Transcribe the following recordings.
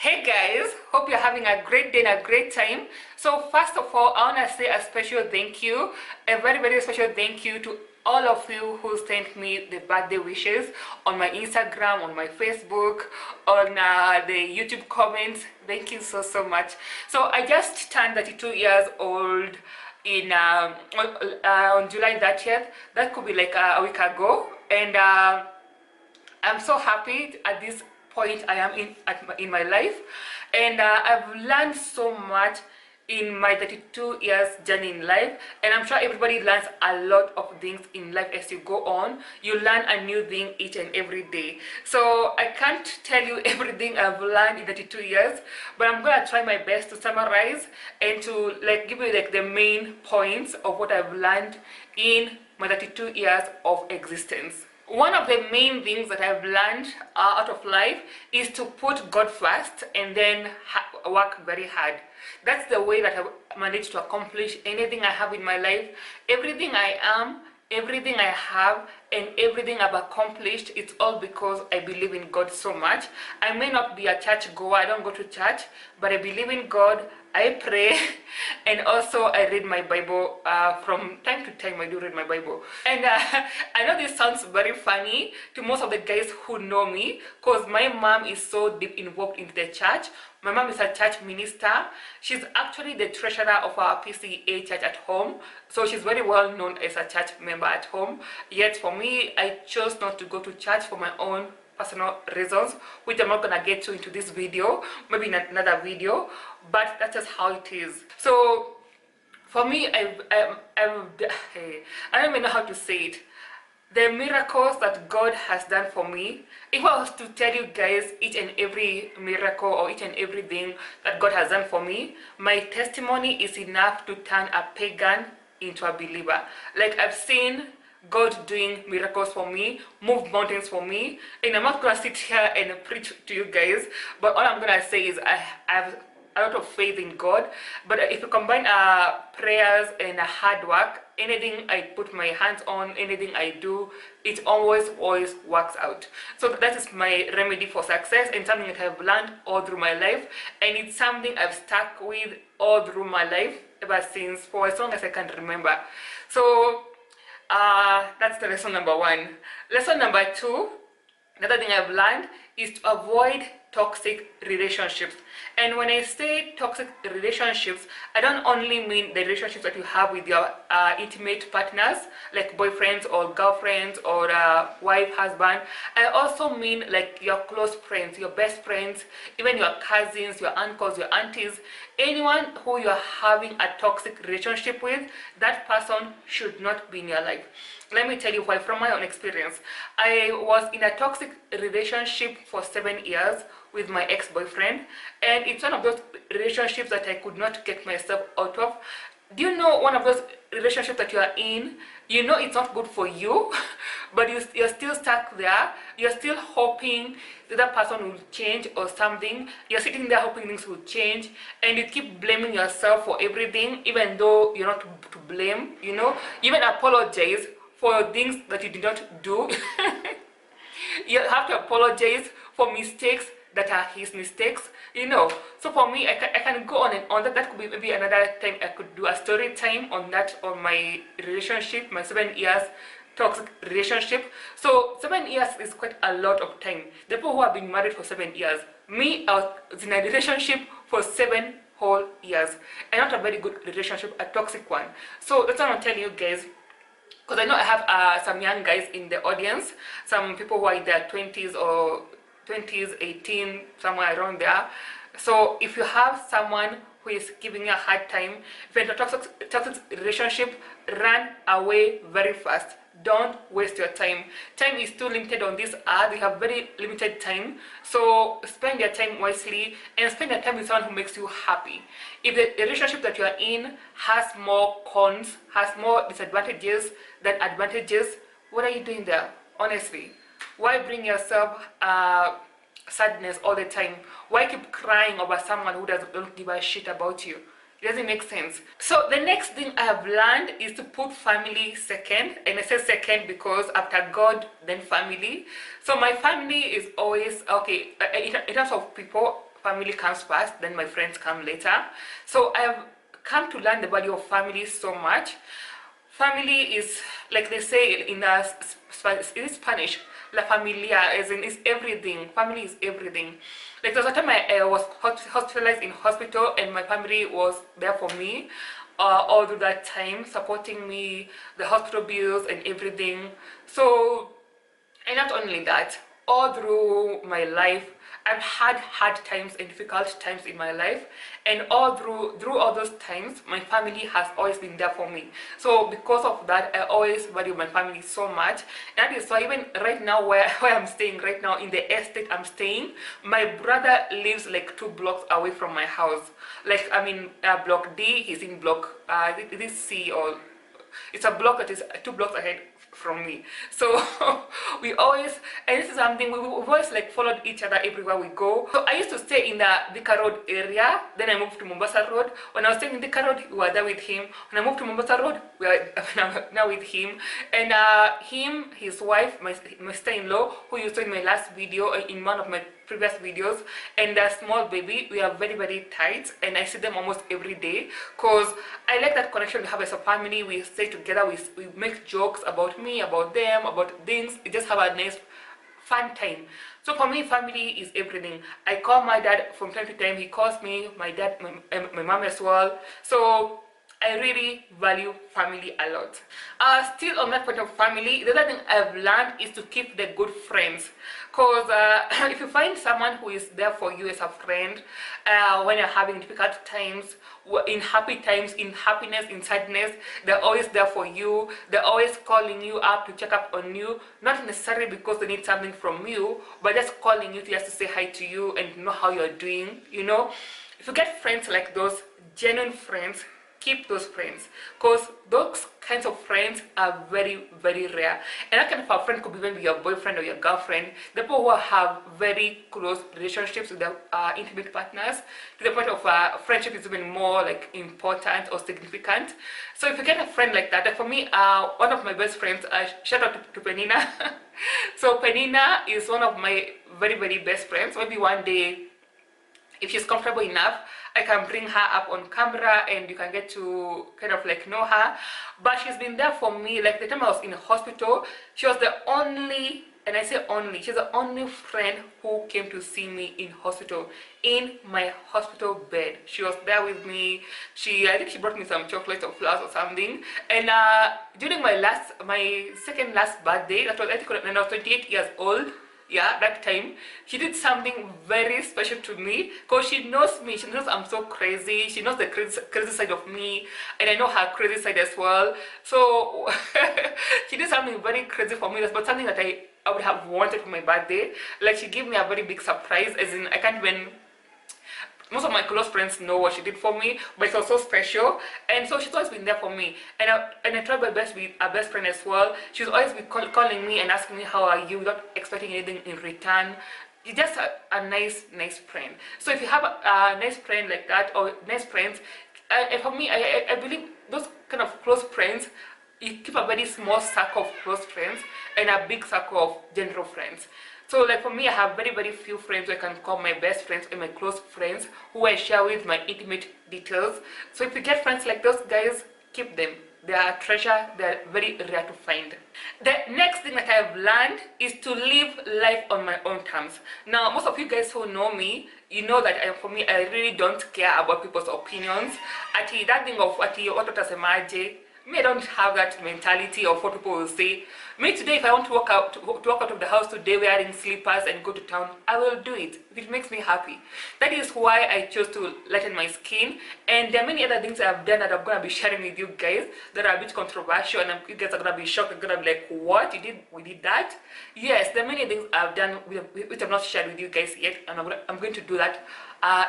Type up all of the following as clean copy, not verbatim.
Hey guys, hope you're having a great day and a great time. So first of all, I want to say a special thank you, a very special thank you to all of you who sent me the birthday wishes on my Instagram, on my Facebook, on the YouTube comments. Thank you so much. So I just turned 32 years old in on July 30th. That could be like a week ago, and I'm so happy at this point I am in my life, and I've learned so much in my 32 years journey in life, and I'm sure everybody learns a lot of things in life as you go on. You learn a new thing each and every day, so I can't tell you everything I've learned in 32 years, but I'm gonna try my best to summarize and to like give you like the main points of what I've learned in my 32 years of existence. One of the main things that I've learned out of life is to put God first and then work very hard. That's the way that I've managed to accomplish anything I have in my life. Everything I am, everything I have, and everything I've accomplished, it's all because I believe in God so much. I may not be a church goer, I don't go to church, but I believe in God. I pray, and also I read my Bible. From time to time I do read my Bible, and I know this sounds very funny to most of the guys who know me, because my mom is so deep involved into the church. My mom is a church minister. She's actually the treasurer of our PCA church at home, so she's very well known as a church member at home. Yet for me, I chose not to go to church for my own personal reasons, which I'm not gonna get to into this video, maybe in another video, but that's just how it is. So for me, I don't even know how to say it. The miracles that God has done for me, if I was to tell you guys each and every miracle or each and everything that God has done for me, my testimony is enough to turn a pagan into a believer. Like, I've seen God doing miracles for me, move mountains for me, and I'm not gonna sit here and preach to you guys, but all I'm gonna say is I have a lot of faith in God. But if you combine prayers and hard work, anything I put my hands on, anything I do, it always works out. So that is my remedy for success, and something that I've learned all through my life, and it's something I've stuck with all through my life ever since, for as long as I can remember. So that's the lesson number one. Lesson number two, another thing I've learned is to avoid toxic relationships. And when I say toxic relationships, I don't only mean the relationships that you have with your intimate partners, like boyfriends or girlfriends or wife, husband. I also mean like your close friends, your best friends, even your cousins, your uncles, your aunties, anyone who you're having a toxic relationship with. That person should not be in your life. Let me tell you why. From my own experience, I was in a toxic relationship for 7 years with my ex-boyfriend, and it's one of those relationships that I could not get myself out of. Do you know one of those relationships that you are in, you know it's not good for you, but you're still stuck there, you're still hoping the other person will change or something, you're sitting there hoping things will change, and you keep blaming yourself for everything, even though you're not to blame, you know, even apologize for things that you did not do. You have to apologize for mistakes that are his mistakes, you know. So for me, I can go on and on. That could be maybe another time I could do a story time on that, on my relationship, my 7 years toxic relationship. So 7 years is quite a lot of time. The people who have been married for 7 years, me, I was in a relationship for 7 whole years, and not a very good relationship, a toxic one. So that's what I'm telling you guys, because I know I have some young guys in the audience, some people who are in their 20s or 20s, 18, somewhere around there. So if you have someone who is giving you a hard time, if you're in a toxic relationship, run away very fast. Don't waste your time. Time is too limited on this earth. You have very limited time, so spend your time wisely and spend your time with someone who makes you happy. If the relationship that you are in has more cons, has more disadvantages than advantages, what are you doing there? Honestly, why bring yourself sadness all the time? Why keep crying over someone who don't give a shit about you? It doesn't make sense. So the next thing I have learned is to put family second, and I say second because after God, then family. So my family is always okay in terms of people. family comes first, then my friends come later. So I've come to learn the value of family so much. Family is, like they say in Spanish, la familia, as in is everything. Family is everything. Like there was a time I was hospitalized in hospital, and my family was there for me all through that time, supporting me, the hospital bills and everything. So, and not only that, all through my life, I've had hard times and difficult times in my life, and all through all those times, my family has always been there for me. So because of that, I always value my family so much. And that is why even right now, where I'm staying right now, in the estate I'm staying, my brother lives like 2 blocks away from my house. Like I'm in block D, he's in block this C, or it's a block that is 2 blocks ahead from me. So we always, and this is something we've always like followed each other everywhere we go. So I used to stay in the Thika Road area, then I moved to Mombasa Road. When I was staying in Thika Road, we were there with him. When I moved to Mombasa Road, we are now with him. And him, his wife, my sister-in-law, who you saw in my last video, in one of my previous videos, and a small baby, we are very, very tight, and I see them almost every day, because I like that connection we have as a family. We stay together, we make jokes about me, about them, about things. We just have a nice fun time. So for me, family is everything. I call my dad from time to time, he calls me, my dad, my mom as well. So I really value family a lot. Still on that point of family, the other thing I've learned is to keep the good friends. Because if you find someone who is there for you as a friend, when you're having difficult times, in happy times, in happiness, in sadness, they're always there for you. They're always calling you up to check up on you, not necessarily because they need something from you, but just calling you just to say hi to you and know how you're doing, you know. If you get friends like those, genuine friends, keep those friends, because those kinds of friends are very, very rare. And that kind of a friend could even be your boyfriend or your girlfriend, the people who have very close relationships with their intimate partners, to the point of friendship is even more like important or significant. So if you get a friend like that, like for me, one of my best friends, shout out to Penina. So Penina is one of my very, very best friends. Maybe one day, if she's comfortable enough, I can bring her up on camera and you can get to kind of like know her. But she's been there for me. Like the time I was in hospital, she was the only, and I say only, she's the only friend who came to see me in hospital, in my hospital bed. She was there with me. I think she brought me some chocolates or flowers or something. And during my second last birthday, that was, I think, when I was 28 years old, yeah, that time, she did something very special to me, because she knows me, she knows I'm so crazy, she knows the crazy side of me, and I know her crazy side as well. So she did something very crazy for me, but something that I would have wanted for my birthday. Like, she gave me a very big surprise, as in I can't even, most of my close friends know what she did for me, but it was so special. And so she's always been there for me, and I tried my best with a best friend as well. She's always been calling me and asking me how are you, without expecting anything in return. She's just a nice friend. So if you have a nice friend like that, or nice friends, for me, I believe those kind of close friends, you keep a very small circle of close friends and a big circle of general friends. So like for me, I have very, very few friends who I can call my best friends and my close friends, who I share with my intimate details. So if you get friends like those guys, keep them. They are a treasure. They are very rare to find. The next thing that I've learned is to live life on my own terms. Now, most of you guys who know me, you know that for me, I really don't care about people's opinions. Ati, that thing of what utasemaje, me, I don't have that mentality of what people will say. Me today, if I want to walk out of the house today wearing slippers and go to town, I will do it if it makes me happy. That is why I chose to lighten my skin. And there are many other things I've done that I'm gonna be sharing with you guys that are a bit controversial, and you guys are gonna be shocked. You're gonna be like, "What? We did that?" Yes, there are many things I've done which I've not shared with you guys yet, and I'm going to do that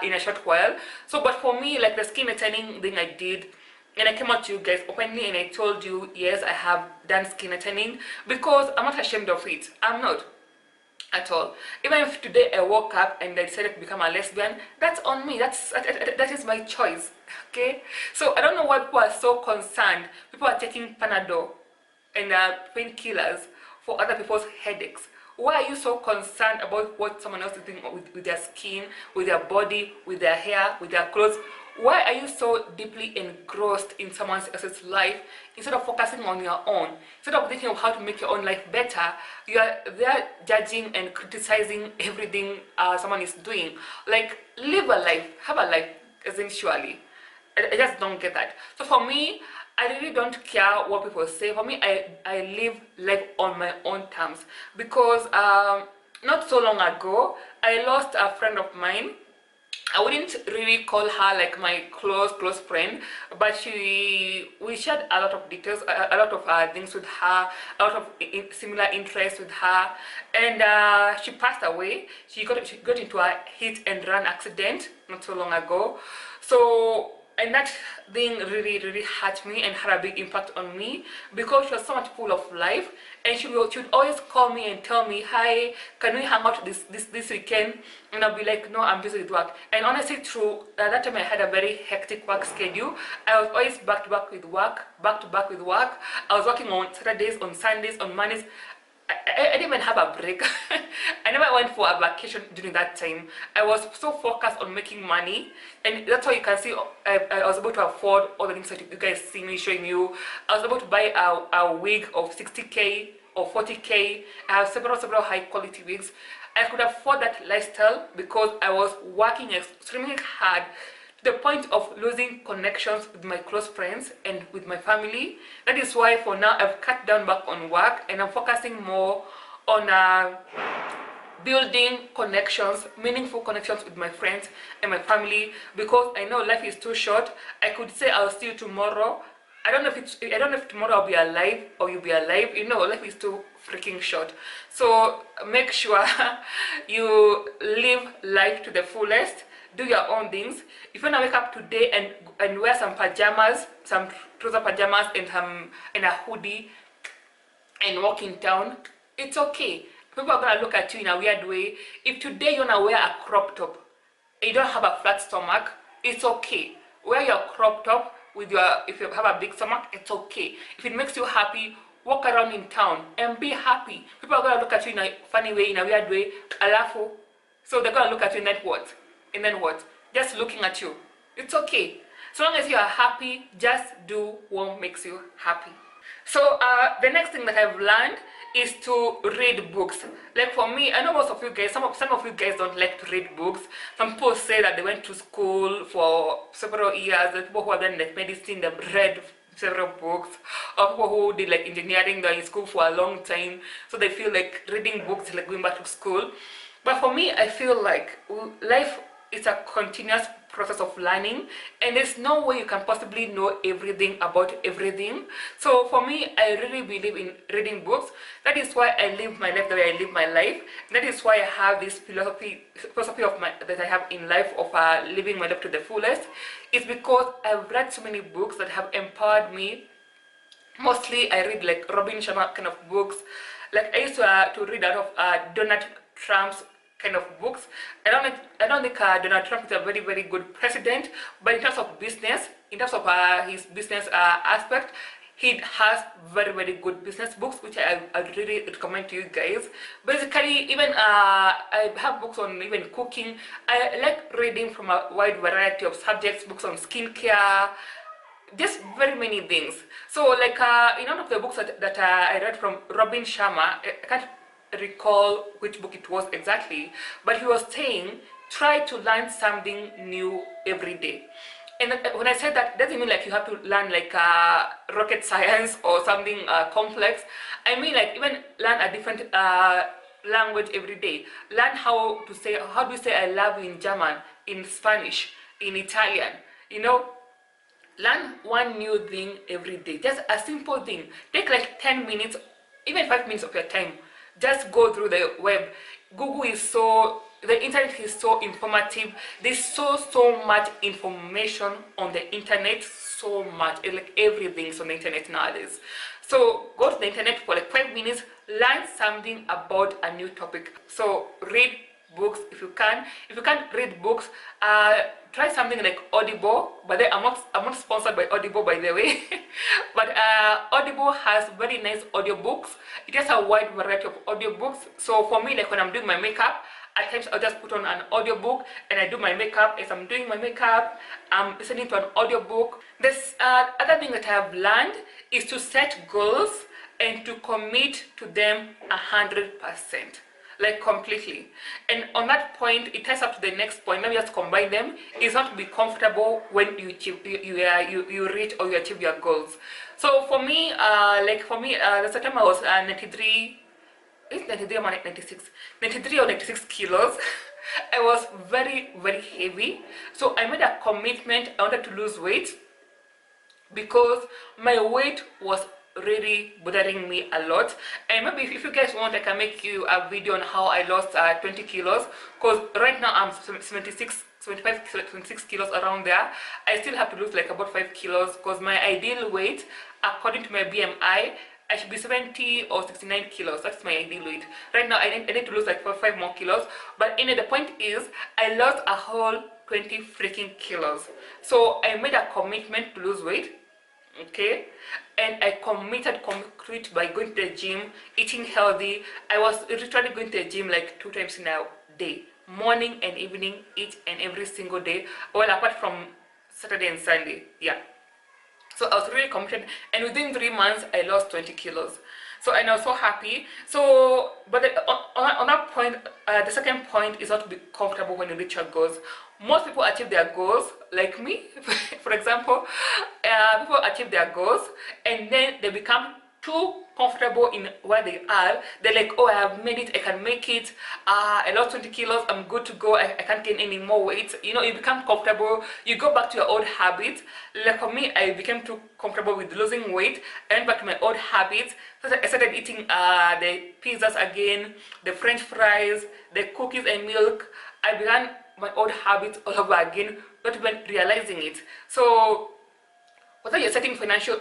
in a short while. So, but for me, like the skin lightening thing I did, and I came out to you guys openly and I told you, yes, I have done skin lightening, because I'm not ashamed of it. I'm not at all. Even if today I woke up and I decided to become a lesbian, that's on me. That is my choice. Okay? So I don't know why people are so concerned. People are taking Panadol and painkillers for other people's headaches, Why are you so concerned about what someone else is doing with their skin, with their body, with their hair, with their clothes? Why are you so deeply engrossed in someone else's life instead of focusing on your own? Instead of thinking of how to make your own life better, you are there judging and criticizing everything someone is doing. Like, live a life, have a life, essentially. I just don't get that. So for me, I really don't care what people say. For me, I live life on my own terms, because not so long ago, I lost a friend of mine. I wouldn't really call her like my close friend, but we shared a lot of details, a lot of things with her, a lot of similar interests with her, and she passed away. She got into a hit and run accident not so long ago. So, and that thing really hurt me and had a big impact on me, because she was so much full of life, and she would always call me and tell me, hi, can we hang out this weekend? And I'll be like, no, I'm busy with work. And honestly, true, at that time I had a very hectic work schedule. I was always back to back with work. I was working on Saturdays, on Sundays, on Mondays. I didn't even have a break. I never went for a vacation during that time. I was so focused on making money, and that's why you can see I was able to afford all the things that you guys see me showing you. I was able to buy a wig of 60K or 40K. I have several high quality wigs. I could afford that lifestyle because I was working extremely hard, to the point of losing connections with my close friends and with my family. That is why for now I've cut down back on work, and I'm focusing more on building connections, meaningful connections with my friends and my family, because I know life is too short. I could say I'll see you tomorrow. I don't know if tomorrow I'll be alive or you'll be alive. You know, life is too freaking short. So make sure you live life to the fullest. Do your own things. If you wanna wake up today and wear some pajamas, some trouser pajamas and a hoodie and walk in town, it's okay. People are gonna look at you in a weird way. If today you wanna wear a crop top and you don't have a flat stomach, it's okay. Wear your crop top with if you have a big stomach, it's okay. If it makes you happy, walk around in town and be happy. People are gonna look at you in a funny way, in a weird way, alafu. So they're gonna look at you and then what? Just looking at you. It's okay. So long as you are happy, just do what makes you happy. So the next thing that I've learned is to read books. Like for me, I know most of you guys, some of you guys don't like to read books. Some people say that they went to school for several years. The people who have done like medicine, they've read several books, or people who did like engineering, they're in school for a long time, so they feel like reading books is like going back to school. But for me, I feel like life is a continuous process of learning, and there's no way you can possibly know everything about everything. So for me, I really believe in reading books. That is why I live my life the way I live my life. That is why I have this philosophy of that I have in life of living my life to the fullest. It's because I've read so many books that have empowered me. Mostly I read like Robin Sharma kind of books. Like I used to read out of Donald Trump's kind of books. I don't think Donald Trump is a very good president, but in terms of business, in terms of his business aspect, he has very good business books, which I really recommend to you guys. Basically, even I have books on even cooking. I like reading from a wide variety of subjects, books on skincare, just very many things. So like in one of the books that I read from Robin Sharma, I can't recall which book it was exactly, but he was saying try to learn something new every day. And when I say that, doesn't mean like you have to learn like rocket science or something complex. I mean like even learn a different language every day. Learn how do you say I love you in German, in Spanish, in Italian, you know. Learn one new thing every day, just a simple thing. Take like 10 minutes, even 5 minutes of your time. Just go through the web. The internet is so informative. There's so much information on the internet, so much, like everything's on the internet nowadays. So go to the internet for like 5 minutes, learn something about a new topic. So read books if you can. If you can't read books, try something like Audible. But then I'm not sponsored by Audible, by the way. But Audible has very nice audiobooks. It has a wide variety of audiobooks. So for me, like when I'm doing my makeup, at times I'll just put on an audiobook and I do my makeup. As I'm doing my makeup, I'm listening to an audiobook. This other thing that I have learned is to set goals and to commit to them 100%, like completely. And on that point, it ties up to the next point. Let me just combine them. It's not to be comfortable when you achieve, you reach or you achieve your goals. So for me, there's a time I was 93. It's 93 or 96, 93 or 96 kilos. I was very, very heavy. So I made a commitment. I wanted to lose weight because my weight was really bothering me a lot. And maybe if you guys want, I can make you a video on how I lost 20 kilos, because right now I'm 76 kilos, around there. I still have to lose like about 5 kilos, because my ideal weight according to my BMI, I should be 70 or 69 kilos. That's my ideal weight. Right now, I need to lose like 5 more kilos. But anyway, the point is, I lost a whole 20 freaking kilos. So I made a commitment to lose weight. Okay, and I committed concrete by going to the gym, eating healthy. I was literally going to the gym like 2 times in a day, morning and evening, each and every single day. Well, apart from Saturday and Sunday, yeah. So I was really committed, and within 3 months I lost 20 kilos. So and I was so happy. So but on that point, the second point is not to be comfortable when you reach your goals. Most people achieve their goals, like me for example. People achieve their goals and then they become too comfortable in where they are. They're like, oh, I have made it, I can make it, I lost 20 kilos, I'm good to go, I can't gain any more weight. You know, you become comfortable, you go back to your old habits. Like for me, I became too comfortable with losing weight. I went back to my old habits. So I started eating the pizzas again, the french fries, the cookies and milk. I began my old habits all over again, not even realizing it. So whether you're setting financial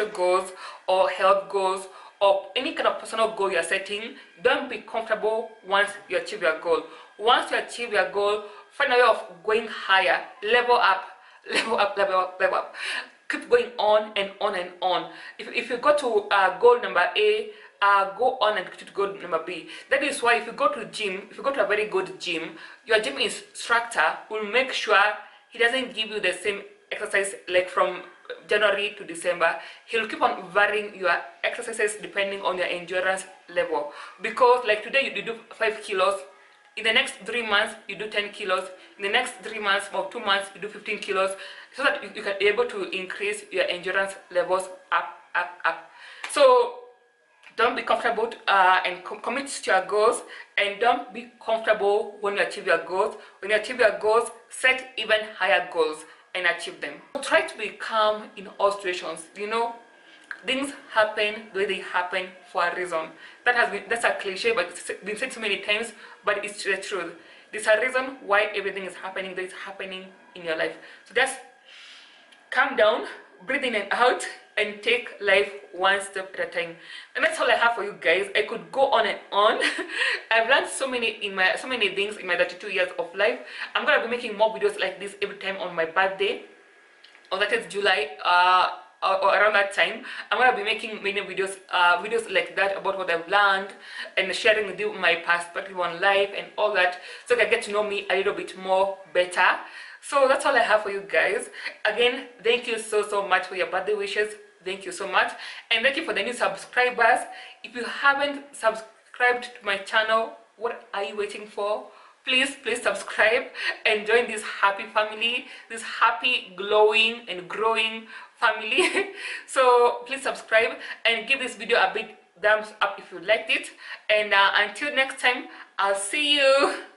goals or health goals or any kind of personal goal you're setting, don't be comfortable once you achieve your goal. Once you achieve your goal, find a way of going higher, level up, level up, level up, level up. Keep going on and on and on. If you go to goal number A, go on and to goal number B. That is why if you go to gym, if you go to a very good gym, your gym instructor will make sure he doesn't give you the same exercise like from January to December. He'll keep on varying your exercises depending on your endurance level. Because like today you do 5 kilos, in the next 3 months you do 10 kilos, in the next 3 months or 2 months you do 15 kilos, so that you can be able to increase your endurance levels up. So don't be comfortable and commit to your goals, and don't be comfortable when you achieve your goals. When you achieve your goals, set even higher goals and achieve them. Try to be calm in all situations. You know, things happen the way they happen for a reason. That's a cliche, but it's been said so many times, but it's the truth. There's a reason why everything is happening that is happening in your life. So just calm down, breathe in and out, and take life one step at a time. And that's all I have for you guys. I could go on and on. I've learned so many things in my 32 years of life. I'm gonna be making more videos like this every time on my birthday, or that is July, or around that time. I'm gonna be making many videos like that about what I've learned and sharing with you my perspective on life and all that, so you can get to know me a little bit more better. So that's all I have for you guys. Again, thank you so much for your birthday wishes. Thank you so much, and thank you for the new subscribers. If you haven't subscribed to my channel, what are you waiting for? Please subscribe and join this happy family, this happy, glowing and growing family. So please subscribe and give this video a big thumbs up if you liked it, and until next time, I'll see you.